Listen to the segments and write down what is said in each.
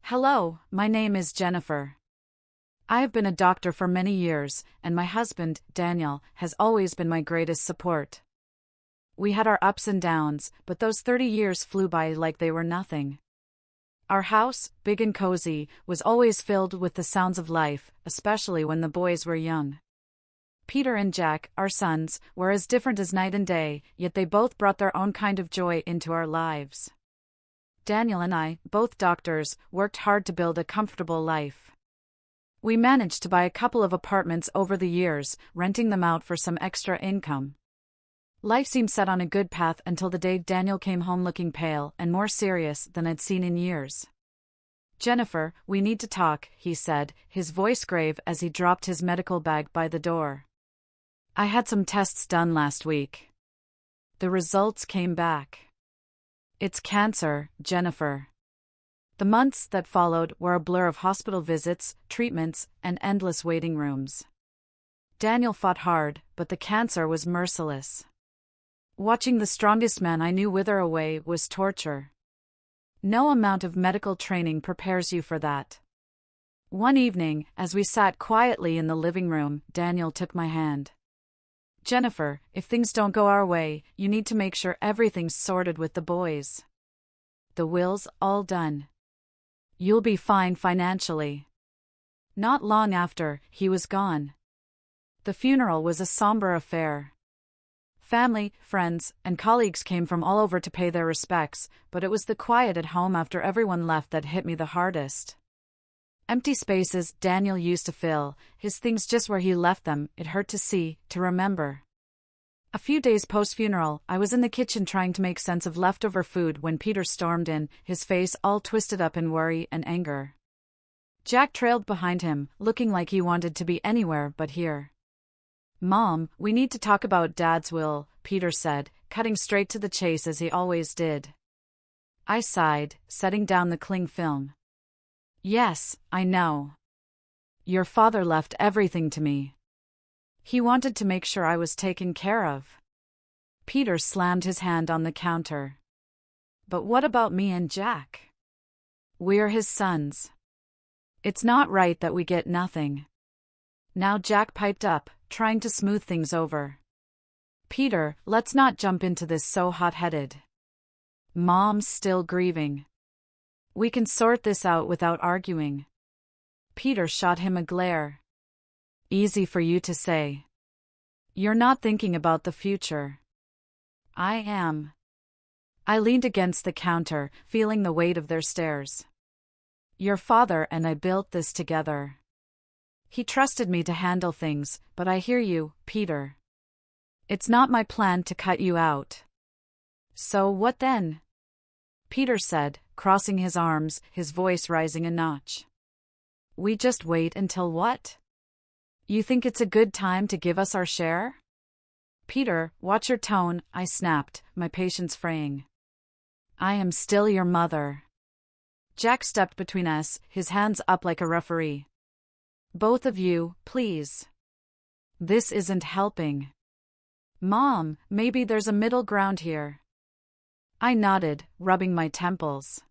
Hello, my name is Jennifer. I have been a doctor for many years, and my husband, Daniel, has always been my greatest support. We had our ups and downs, but those 30 years flew by like they were nothing. Our house, big and cozy, was always filled with the sounds of life, especially when the boys were young. Peter and Jack, our sons, were as different as night and day, yet they both brought their own kind of joy into our lives. Daniel and I, both doctors, worked hard to build a comfortable life. We managed to buy a couple of apartments over the years, renting them out for some extra income. Life seemed set on a good path until the day Daniel came home looking pale and more serious than I'd seen in years. "Jennifer, we need to talk," he said, his voice grave as he dropped his medical bag by the door. "I had some tests done last week. The results came back. It's cancer, Jennifer." The months that followed were a blur of hospital visits, treatments, and endless waiting rooms. Daniel fought hard, but the cancer was merciless. Watching the strongest man I knew wither away was torture. No amount of medical training prepares you for that. One evening, as we sat quietly in the living room, Daniel took my hand. "Jennifer, if things don't go our way, you need to make sure everything's sorted with the boys. The will's all done. You'll be fine financially." Not long after, he was gone. The funeral was a somber affair. Family, friends, and colleagues came from all over to pay their respects, but it was the quiet at home after everyone left that hit me the hardest. Empty spaces Daniel used to fill, his things just where he left them, it hurt to see, to remember. A few days post-funeral, I was in the kitchen trying to make sense of leftover food when Peter stormed in, his face all twisted up in worry and anger. Jack trailed behind him, looking like he wanted to be anywhere but here. "Mom, we need to talk about Dad's will," Peter said, cutting straight to the chase as he always did. I sighed, setting down the cling film. "Yes, I know. Your father left everything to me. He wanted to make sure I was taken care of." Peter slammed his hand on the counter. "But what about me and Jack? We're his sons. It's not right that we get nothing." Now Jack piped up, trying to smooth things over. "Peter, let's not jump into this so hot-headed. Mom's still grieving. We can sort this out without arguing." Peter shot him a glare. "Easy for you to say. You're not thinking about the future." "I am." I leaned against the counter, feeling the weight of their stares. "Your father and I built this together. He trusted me to handle things, but I hear you, Peter. It's not my plan to cut you out." "So what then?" Peter said, crossing his arms, his voice rising a notch. "We just wait until what? You think it's a good time to give us our share?" "Peter, watch your tone," I snapped, my patience fraying. "I am still your mother." Jack stepped between us, his hands up like a referee. "Both of you, please. This isn't helping." "Mom, maybe there's a middle ground here." I nodded, rubbing my temples.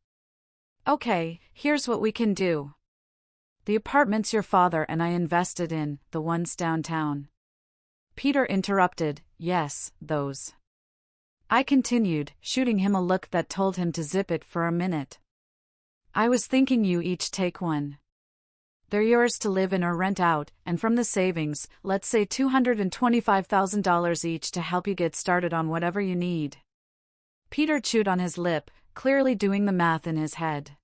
"Okay, here's what we can do. The apartments your father and I invested in, the ones downtown." Peter interrupted, "Yes, those." I continued, shooting him a look that told him to zip it for a minute. "I was thinking you each take one. They're yours to live in or rent out, and from the savings, let's say $225,000 each to help you get started on whatever you need." Peter chewed on his lip, clearly doing the math in his head.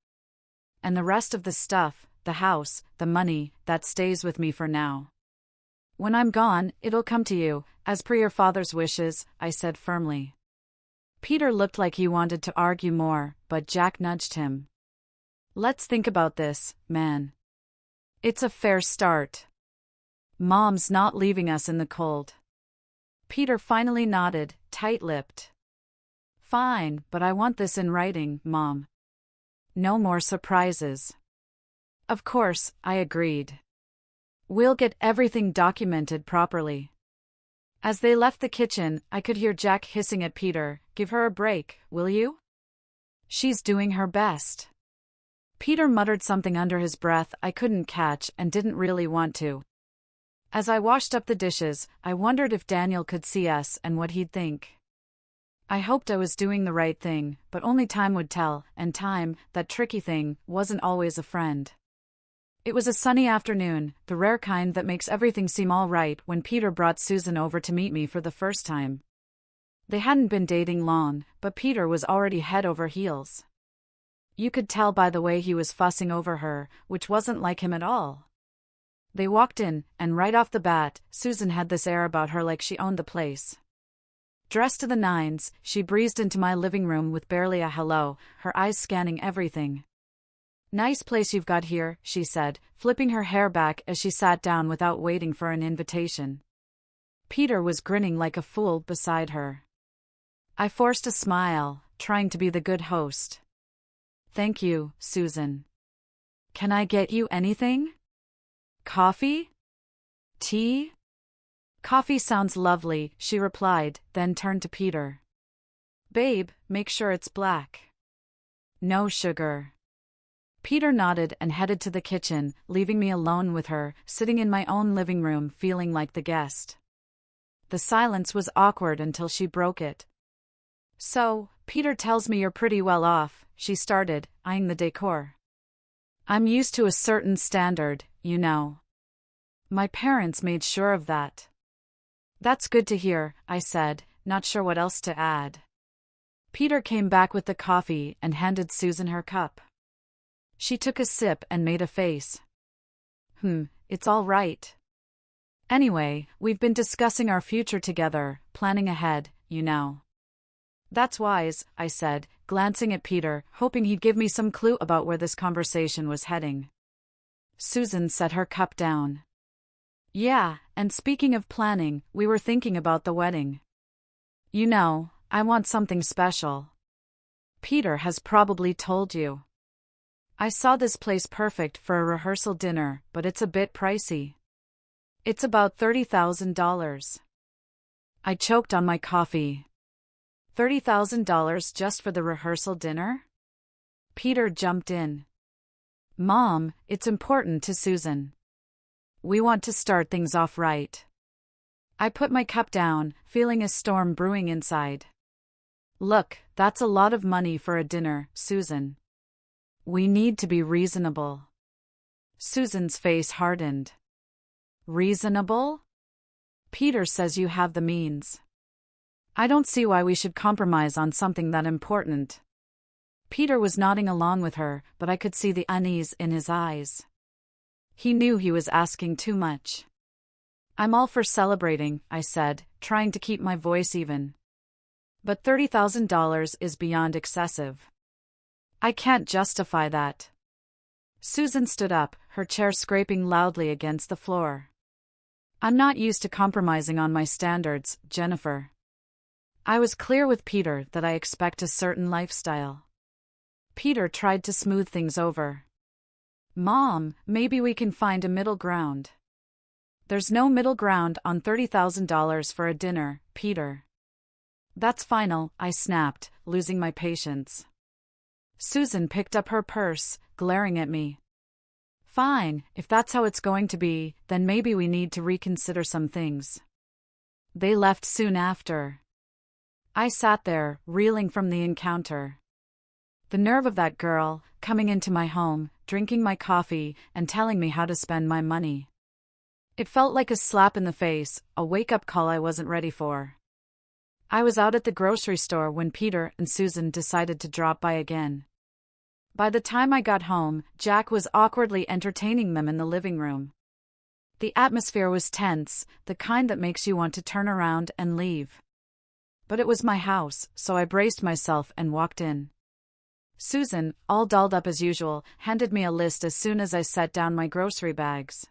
"And the rest of the stuff, the house, the money, that stays with me for now. When I'm gone, it'll come to you, as per your father's wishes," I said firmly. Peter looked like he wanted to argue more, but Jack nudged him. "Let's think about this, man. It's a fair start. Mom's not leaving us in the cold." Peter finally nodded, tight-lipped. "Fine, but I want this in writing, Mom. No more surprises." "Of course," I agreed. "We'll get everything documented properly." As they left the kitchen, I could hear Jack hissing at Peter, "Give her a break, will you? She's doing her best." Peter muttered something under his breath I couldn't catch and didn't really want to. As I washed up the dishes, I wondered if Daniel could see us and what he'd think. I hoped I was doing the right thing, but only time would tell, and time, that tricky thing, wasn't always a friend. It was a sunny afternoon, the rare kind that makes everything seem all right, when Peter brought Susan over to meet me for the first time. They hadn't been dating long, but Peter was already head over heels. You could tell by the way he was fussing over her, which wasn't like him at all. They walked in, and right off the bat, Susan had this air about her like she owned the place. Dressed to the nines, she breezed into my living room with barely a hello, her eyes scanning everything. "Nice place you've got here," she said, flipping her hair back as she sat down without waiting for an invitation. Peter was grinning like a fool beside her. I forced a smile, trying to be the good host. "Thank you, Susan. Can I get you anything? Coffee? Tea?" "Coffee sounds lovely," she replied, then turned to Peter. "Babe, make sure it's black. No sugar." Peter nodded and headed to the kitchen, leaving me alone with her, sitting in my own living room feeling like the guest. The silence was awkward until she broke it. "So, Peter tells me you're pretty well off," she started, eyeing the decor. "I'm used to a certain standard, you know. My parents made sure of that." "That's good to hear," I said, not sure what else to add. Peter came back with the coffee and handed Susan her cup. She took a sip and made a face. It's all right. Anyway, we've been discussing our future together, planning ahead, you know." "That's wise," I said, glancing at Peter, hoping he'd give me some clue about where this conversation was heading. Susan set her cup down. "Yeah, and speaking of planning, we were thinking about the wedding. You know, I want something special. Peter has probably told you. I saw this place perfect for a rehearsal dinner, but it's a bit pricey. It's about $30,000. I choked on my coffee. $30,000 just for the rehearsal dinner? Peter jumped in. "Mom, it's important to Susan. We want to start things off right." I put my cup down, feeling a storm brewing inside. "Look, that's a lot of money for a dinner, Susan. We need to be reasonable." Susan's face hardened. "Reasonable? Peter says you have the means. I don't see why we should compromise on something that important." Peter was nodding along with her, but I could see the unease in his eyes. He knew he was asking too much. "I'm all for celebrating," I said, trying to keep my voice even. "But $30,000 is beyond excessive. I can't justify that." Susan stood up, her chair scraping loudly against the floor. "I'm not used to compromising on my standards, Jennifer. I was clear with Peter that I expect a certain lifestyle." Peter tried to smooth things over. "Mom, maybe we can find a middle ground." "There's no middle ground on $30,000 for a dinner, Peter." "That's final," I snapped, losing my patience. Susan picked up her purse, glaring at me. "Fine, if that's how it's going to be, then maybe we need to reconsider some things." They left soon after. I sat there, reeling from the encounter. The nerve of that girl, coming into my home, drinking my coffee, and telling me how to spend my money. It felt like a slap in the face, a wake-up call I wasn't ready for. I was out at the grocery store when Peter and Susan decided to drop by again. By the time I got home, Jack was awkwardly entertaining them in the living room. The atmosphere was tense, the kind that makes you want to turn around and leave. But it was my house, so I braced myself and walked in. Susan, all dolled up as usual, handed me a list as soon as I set down my grocery bags.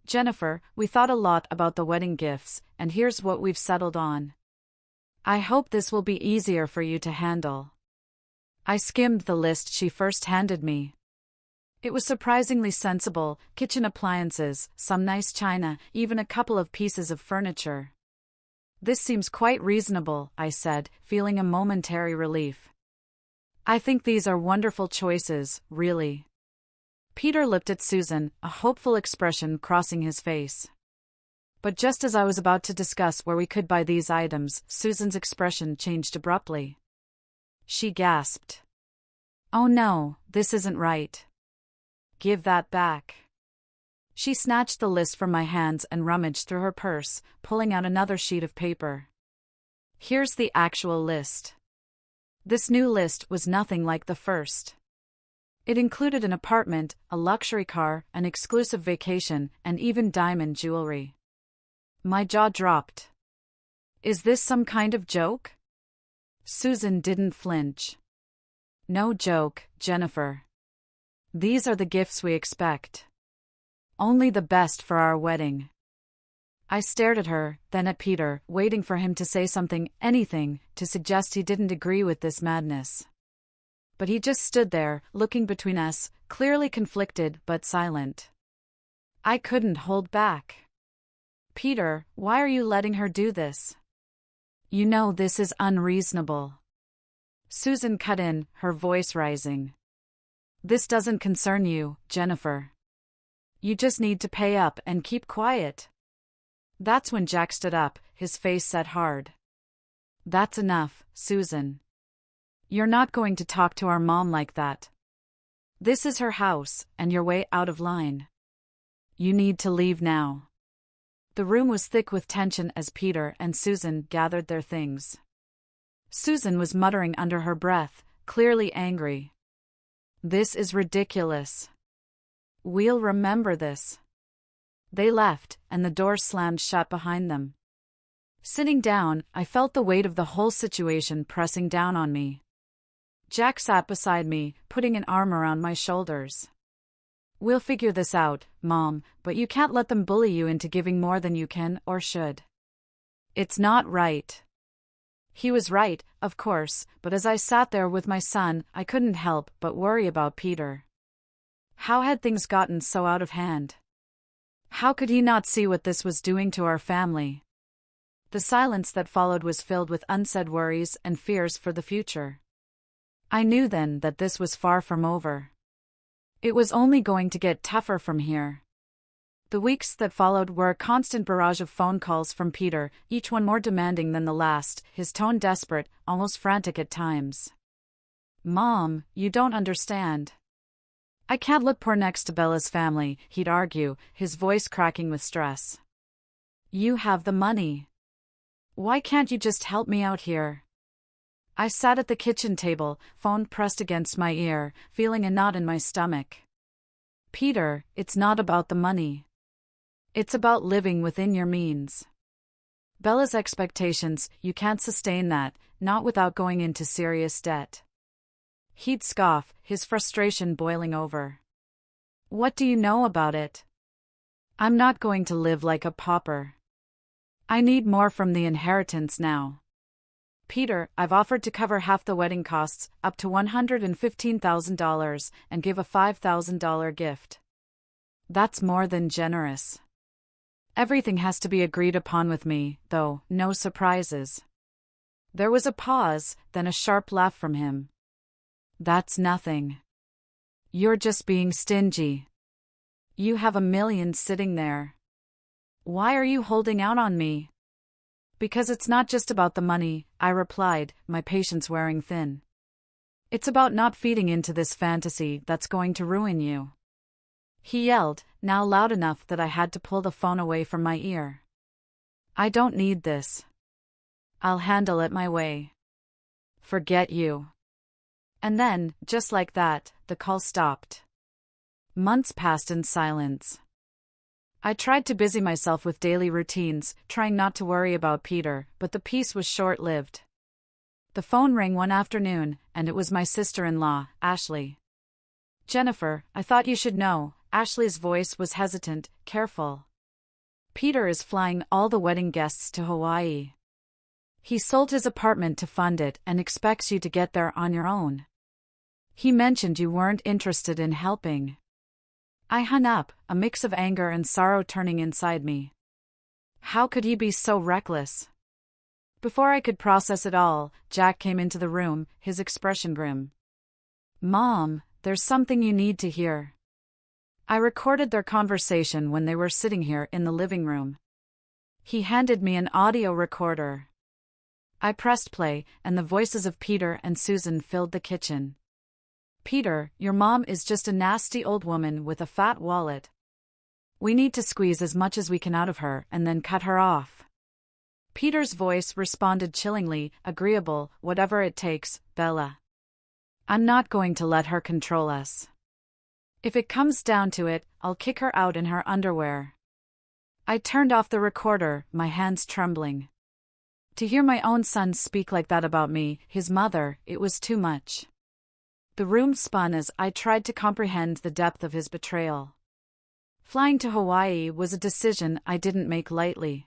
"Jennifer, we thought a lot about the wedding gifts, and here's what we've settled on. I hope this will be easier for you to handle." I skimmed the list she first handed me. It was surprisingly sensible: kitchen appliances, some nice china, even a couple of pieces of furniture. "This seems quite reasonable," I said, feeling a momentary relief. I think these are wonderful choices, really. Peter looked at Susan, a hopeful expression crossing his face. But just as I was about to discuss where we could buy these items, Susan's expression changed abruptly. She gasped. "Oh no, this isn't right. Give that back." She snatched the list from my hands and rummaged through her purse, pulling out another sheet of paper. "Here's the actual list." This new list was nothing like the first. It included an apartment, a luxury car, an exclusive vacation, and even diamond jewelry. My jaw dropped. "Is this some kind of joke?" Susan didn't flinch. "No joke, Jennifer. These are the gifts we expect. Only the best for our wedding." I stared at her, then at Peter, waiting for him to say something, anything, to suggest he didn't agree with this madness. But he just stood there, looking between us, clearly conflicted but silent. I couldn't hold back. "Peter, why are you letting her do this? You know this is unreasonable." Susan cut in, her voice rising. "This doesn't concern you, Jennifer. You just need to pay up and keep quiet." That's when Jack stood up, his face set hard. "That's enough, Susan. You're not going to talk to our mom like that. This is her house, and you're way out of line. You need to leave now." The room was thick with tension as Peter and Susan gathered their things. Susan was muttering under her breath, clearly angry. "This is ridiculous. We'll remember this." They left, and the door slammed shut behind them. Sitting down, I felt the weight of the whole situation pressing down on me. Jack sat beside me, putting an arm around my shoulders. "We'll figure this out, Mom, but you can't let them bully you into giving more than you can or should. It's not right." He was right, of course, but as I sat there with my son, I couldn't help but worry about Peter. How had things gotten so out of hand? How could he not see what this was doing to our family? The silence that followed was filled with unsaid worries and fears for the future. I knew then that this was far from over. It was only going to get tougher from here. The weeks that followed were a constant barrage of phone calls from Peter, each one more demanding than the last, his tone desperate, almost frantic at times. "Mom, you don't understand. I can't look poor next to Bella's family," he'd argue, his voice cracking with stress. "You have the money. Why can't you just help me out here?" I sat at the kitchen table, phone pressed against my ear, feeling a knot in my stomach. "Peter, it's not about the money. It's about living within your means. Bella's expectations, you can't sustain that, not without going into serious debt." He'd scoff, his frustration boiling over. "What do you know about it? I'm not going to live like a pauper. I need more from the inheritance now. Peter, I've offered to cover half the wedding costs, up to $115,000, and give a $5,000 gift. That's more than generous. Everything has to be agreed upon with me, though, no surprises." There was a pause, then a sharp laugh from him. "That's nothing. You're just being stingy. You have $1 million sitting there. Why are you holding out on me?" "Because it's not just about the money," I replied, my patience wearing thin. "It's about not feeding into this fantasy that's going to ruin you." He yelled, now loud enough that I had to pull the phone away from my ear. "I don't need this. I'll handle it my way. Forget you." And then, just like that, the call stopped. Months passed in silence. I tried to busy myself with daily routines, trying not to worry about Peter, but the peace was short-lived. The phone rang one afternoon, and it was my sister-in-law, Ashley. "Jennifer, I thought you should know." Ashley's voice was hesitant, careful. "Peter is flying all the wedding guests to Hawaii. He sold his apartment to fund it and expects you to get there on your own. He mentioned you weren't interested in helping." I hung up, a mix of anger and sorrow turning inside me. How could he be so reckless? Before I could process it all, Jack came into the room, his expression grim. Mom, there's something you need to hear. I recorded their conversation when they were sitting here in the living room. He handed me an audio recorder. I pressed play, and the voices of Peter and Susan filled the kitchen. Peter, your mom is just a nasty old woman with a fat wallet. We need to squeeze as much as we can out of her and then cut her off. Peter's voice responded chillingly, agreeable, whatever it takes, Bella. I'm not going to let her control us. If it comes down to it, I'll kick her out in her underwear. I turned off the recorder, my hands trembling. To hear my own son speak like that about me, his mother, it was too much. The room spun as I tried to comprehend the depth of his betrayal. Flying to Hawaii was a decision I didn't make lightly.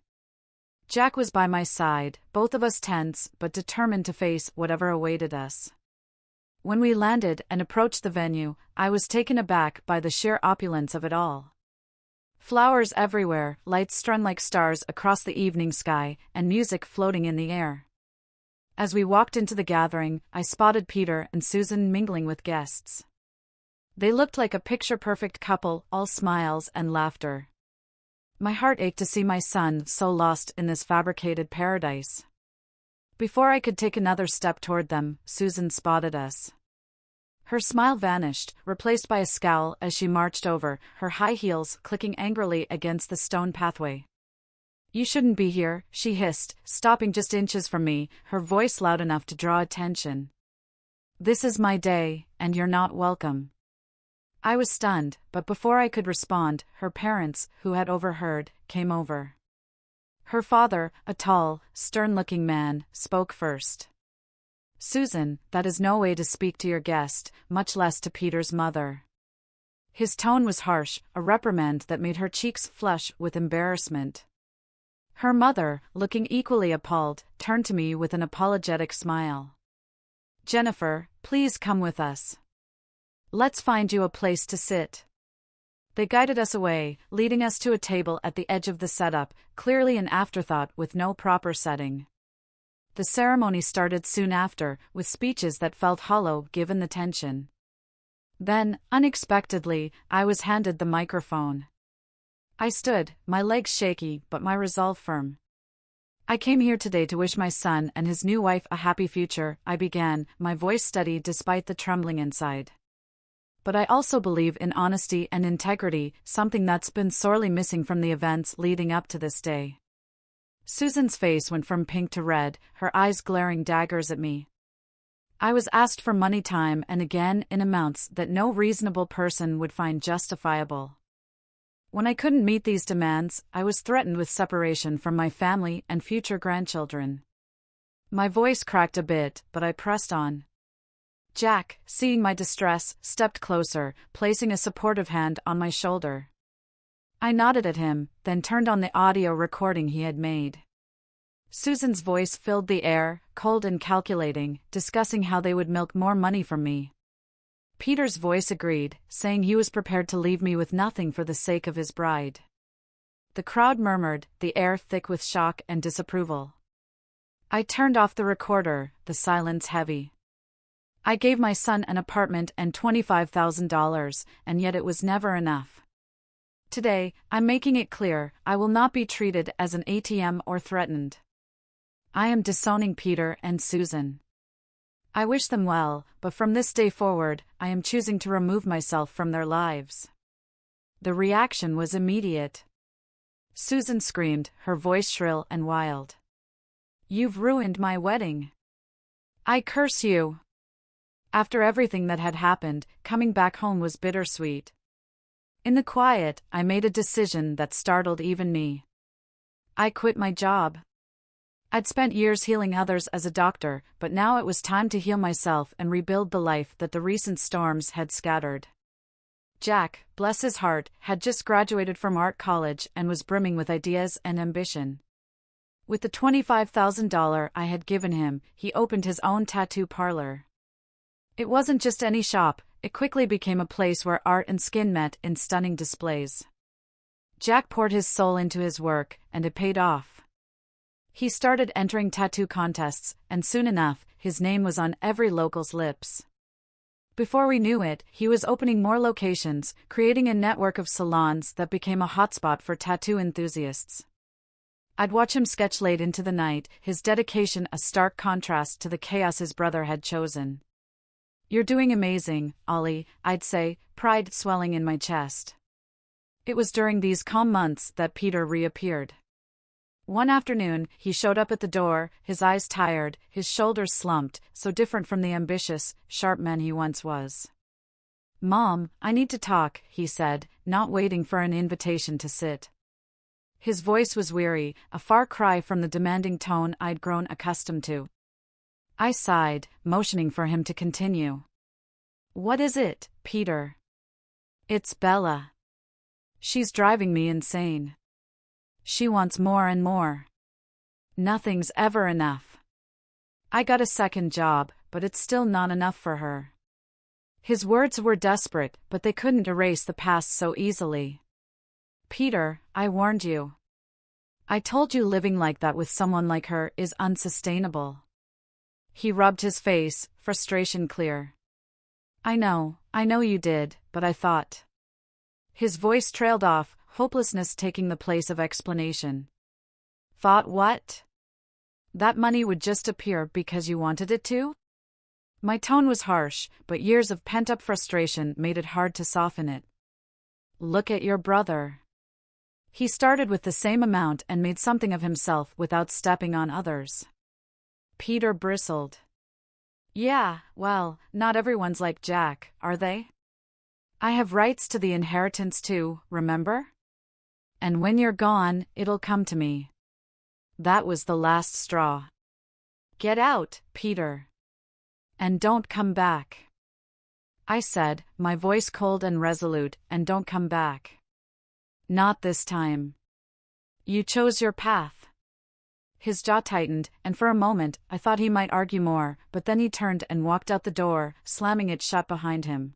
Jack was by my side, both of us tense but determined to face whatever awaited us. When we landed and approached the venue, I was taken aback by the sheer opulence of it all. Flowers everywhere, lights strung like stars across the evening sky, and music floating in the air. As we walked into the gathering, I spotted Peter and Susan mingling with guests. They looked like a picture-perfect couple, all smiles and laughter. My heart ached to see my son so lost in this fabricated paradise. Before I could take another step toward them, Susan spotted us. Her smile vanished, replaced by a scowl as she marched over, her high heels clicking angrily against the stone pathway. You shouldn't be here, she hissed, stopping just inches from me, her voice loud enough to draw attention. This is my day, and you're not welcome. I was stunned, but before I could respond, her parents, who had overheard, came over. Her father, a tall, stern-looking man, spoke first. Susan, that is no way to speak to your guest, much less to Peter's mother. His tone was harsh, a reprimand that made her cheeks flush with embarrassment. Her mother, looking equally appalled, turned to me with an apologetic smile. Jennifer, please come with us. Let's find you a place to sit. They guided us away, leading us to a table at the edge of the setup, clearly an afterthought with no proper setting. The ceremony started soon after, with speeches that felt hollow given the tension. Then, unexpectedly, I was handed the microphone. I stood, my legs shaky but my resolve firm. I came here today to wish my son and his new wife a happy future, I began, my voice steady despite the trembling inside. But I also believe in honesty and integrity, something that's been sorely missing from the events leading up to this day. Susan's face went from pink to red, her eyes glaring daggers at me. I was asked for money time and again in amounts that no reasonable person would find justifiable. When I couldn't meet these demands, I was threatened with separation from my family and future grandchildren. My voice cracked a bit, but I pressed on. Jack, seeing my distress, stepped closer, placing a supportive hand on my shoulder. I nodded at him, then turned on the audio recording he had made. Susan's voice filled the air, cold and calculating, discussing how they would milk more money from me. Peter's voice agreed, saying he was prepared to leave me with nothing for the sake of his bride. The crowd murmured, the air thick with shock and disapproval. I turned off the recorder, the silence heavy. I gave my son an apartment and $25,000, and yet it was never enough. Today, I'm making it clear, I will not be treated as an ATM or threatened. I am disowning Peter and Susan. I wish them well, but from this day forward, I am choosing to remove myself from their lives. The reaction was immediate. Susan screamed, her voice shrill and wild. You've ruined my wedding. I curse you. After everything that had happened, coming back home was bittersweet. In the quiet, I made a decision that startled even me. I quit my job. I'd spent years healing others as a doctor, but now it was time to heal myself and rebuild the life that the recent storms had scattered. Jack, bless his heart, had just graduated from art college and was brimming with ideas and ambition. With the $25,000 I had given him, he opened his own tattoo parlor. It wasn't just any shop, it quickly became a place where art and skin met in stunning displays. Jack poured his soul into his work, and it paid off. He started entering tattoo contests, and soon enough, his name was on every local's lips. Before we knew it, he was opening more locations, creating a network of salons that became a hotspot for tattoo enthusiasts. I'd watch him sketch late into the night, his dedication a stark contrast to the chaos his brother had chosen. "You're doing amazing, Ollie," I'd say, pride swelling in my chest. It was during these calm months that Peter reappeared. One afternoon, he showed up at the door, his eyes tired, his shoulders slumped, so different from the ambitious, sharp man he once was. "Mom, I need to talk," he said, not waiting for an invitation to sit. His voice was weary, a far cry from the demanding tone I'd grown accustomed to. I sighed, motioning for him to continue. "What is it, Peter?" "It's Bella. She's driving me insane. She wants more and more. Nothing's ever enough. I got a second job, but it's still not enough for her." His words were desperate, but they couldn't erase the past so easily. "Peter, I warned you. I told you living like that with someone like her is unsustainable." He rubbed his face, frustration clear. I know you did, but I thought." His voice trailed off, hopelessness taking the place of explanation. "Thought what? That money would just appear because you wanted it to?" My tone was harsh, but years of pent-up frustration made it hard to soften it. "Look at your brother. He started with the same amount and made something of himself without stepping on others." Peter bristled. "Yeah, well, not everyone's like Jack, are they? I have rights to the inheritance too, remember? And when you're gone, it'll come to me." That was the last straw. "Get out, Peter. And don't come back." I said, my voice cold and resolute, "And don't come back. Not this time. You chose your path." His jaw tightened, and for a moment, I thought he might argue more, but then he turned and walked out the door, slamming it shut behind him.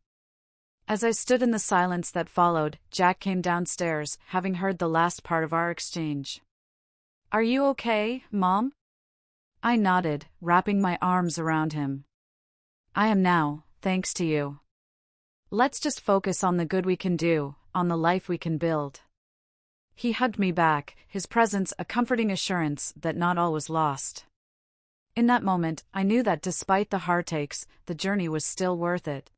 As I stood in the silence that followed, Jack came downstairs, having heard the last part of our exchange. "Are you okay, Mom?" I nodded, wrapping my arms around him. "I am now, thanks to you. Let's just focus on the good we can do, on the life we can build." He hugged me back, his presence a comforting assurance that not all was lost. In that moment, I knew that despite the heartaches, the journey was still worth it.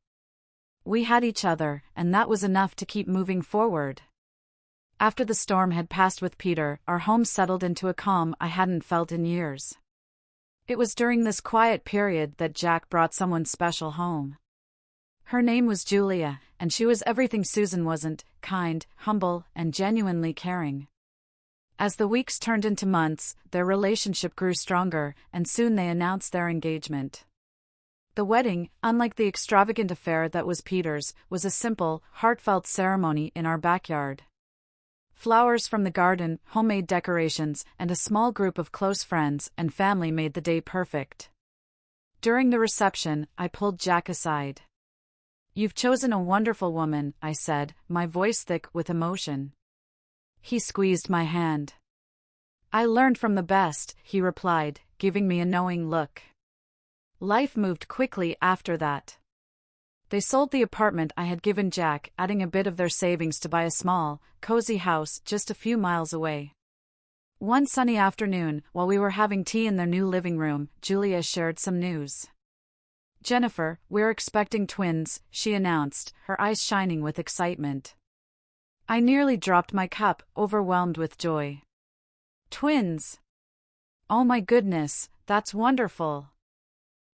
We had each other, and that was enough to keep moving forward. After the storm had passed with Peter, our home settled into a calm I hadn't felt in years. It was during this quiet period that Jack brought someone special home. Her name was Julia, and she was everything Susan wasn't: kind, humble, and genuinely caring. As the weeks turned into months, their relationship grew stronger, and soon they announced their engagement. The wedding, unlike the extravagant affair that was Peter's, was a simple, heartfelt ceremony in our backyard. Flowers from the garden, homemade decorations, and a small group of close friends and family made the day perfect. During the reception, I pulled Jack aside. "You've chosen a wonderful woman," I said, my voice thick with emotion. He squeezed my hand. "I learned from the best," he replied, giving me a knowing look. Life moved quickly after that. They sold the apartment I had given Jack, adding a bit of their savings to buy a small, cozy house just a few miles away. One sunny afternoon, while we were having tea in their new living room, Julia shared some news. "Jennifer, we're expecting twins," she announced, her eyes shining with excitement. I nearly dropped my cup, overwhelmed with joy. "Twins? Oh my goodness, that's wonderful."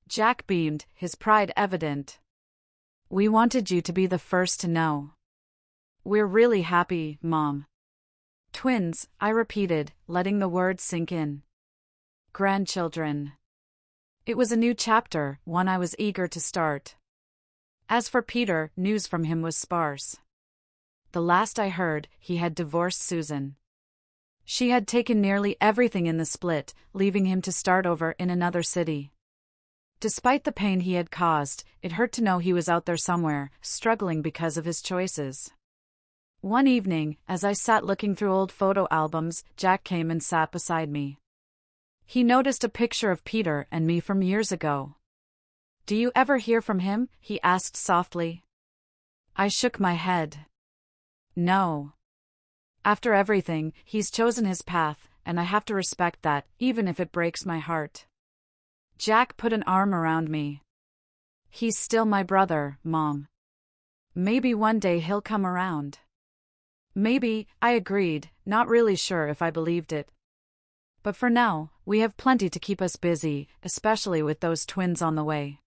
Jack beamed, his pride evident. "We wanted you to be the first to know. We're really happy, Mom." "Twins," I repeated, letting the words sink in. "Grandchildren." It was a new chapter, one I was eager to start. As for Peter, news from him was sparse. The last I heard, he had divorced Susan. She had taken nearly everything in the split, leaving him to start over in another city. Despite the pain he had caused, it hurt to know he was out there somewhere, struggling because of his choices. One evening, as I sat looking through old photo albums, Jack came and sat beside me. He noticed a picture of Peter and me from years ago. Do you ever hear from him? He asked softly. I shook my head. No. After everything, he's chosen his path, and I have to respect that, even if it breaks my heart. Jack put an arm around me. He's still my brother, Mom. Maybe one day he'll come around. Maybe, I agreed, not really sure if I believed it. But for now, we have plenty to keep us busy, especially with those twins on the way.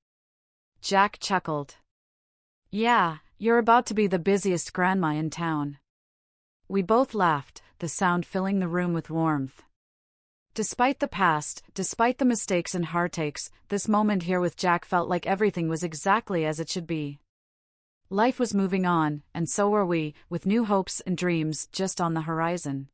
Jack chuckled. Yeah, you're about to be the busiest grandma in town. We both laughed, the sound filling the room with warmth. Despite the past, despite the mistakes and heartaches, this moment here with Jack felt like everything was exactly as it should be. Life was moving on, and so were we, with new hopes and dreams just on the horizon.